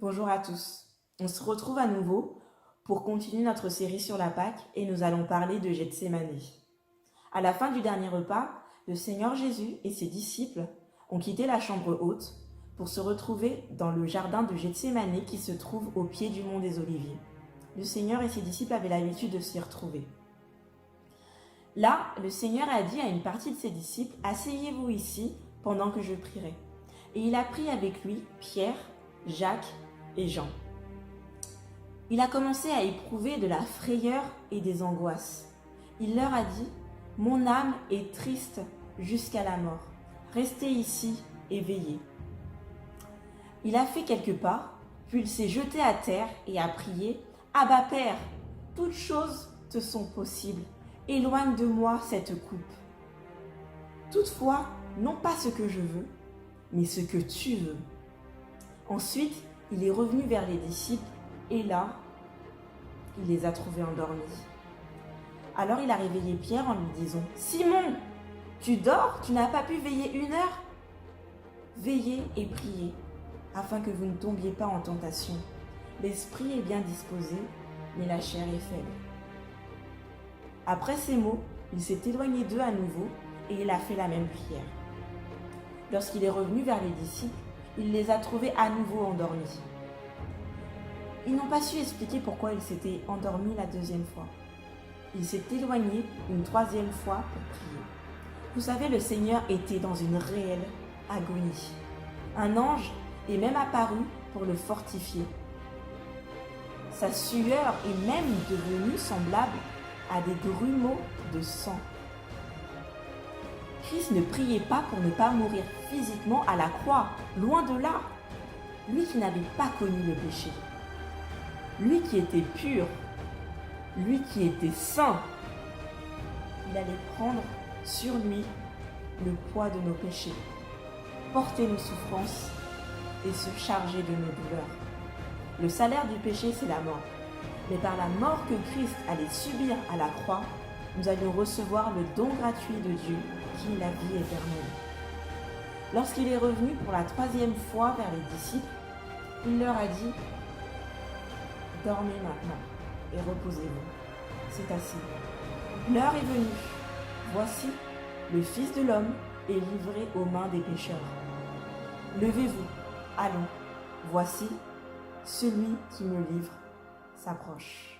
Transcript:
Bonjour à tous. On se retrouve à nouveau pour continuer notre série sur la Pâque et nous allons parler de Gethsémani. À la fin du dernier repas, le Seigneur Jésus et ses disciples ont quitté la chambre haute pour se retrouver dans le jardin de Gethsémani qui se trouve au pied du mont des Oliviers. Le Seigneur et ses disciples avaient l'habitude de s'y retrouver. Là, le Seigneur a dit à une partie de ses disciples « Asseyez-vous ici pendant que je prierai ». Et il a pris avec lui Pierre, Jacques et Jean. Il a commencé à éprouver de la frayeur et des angoisses. Il leur a dit « Mon âme est triste jusqu'à la mort. Restez ici et veillez. » Il a fait quelques pas, puis il s'est jeté à terre et a prié « Abba Père, toutes choses te sont possibles. Éloigne de moi cette coupe. Toutefois, non pas ce que je veux, mais ce que tu veux. » Ensuite, il est revenu vers les disciples et là, il les a trouvés endormis. Alors il a réveillé Pierre en lui disant « Simon, tu dors? Tu n'as pas pu veiller 1 heure? Veillez et priez, afin que vous ne tombiez pas en tentation. L'esprit est bien disposé, mais la chair est faible. » Après ces mots, il s'est éloigné d'eux à nouveau et il a fait la même prière. Lorsqu'il est revenu vers les disciples, il les a trouvés à nouveau endormis. Ils n'ont pas su expliquer pourquoi il s'était endormi la 2e fois. Il s'est éloigné une 3e fois pour prier. Vous savez, le Seigneur était dans une réelle agonie. Un ange est même apparu pour le fortifier. Sa sueur est même devenue semblable à des grumeaux de sang. Christ ne priait pas pour ne pas mourir physiquement à la croix, loin de là. Lui qui n'avait pas connu le péché, lui qui était pur, lui qui était saint, il allait prendre sur lui le poids de nos péchés, porter nos souffrances et se charger de nos douleurs. Le salaire du péché, c'est la mort. Mais par la mort que Christ allait subir à la croix, nous allions recevoir le don gratuit de Dieu, qui est la vie éternelle. Lorsqu'il est revenu pour la 3e fois vers les disciples, il leur a dit « Dormez maintenant et reposez-vous. C'est assez. L'heure est venue. Voici, le Fils de l'homme est livré aux mains des pécheurs. Levez-vous, allons. Voici, celui qui me livre s'approche. »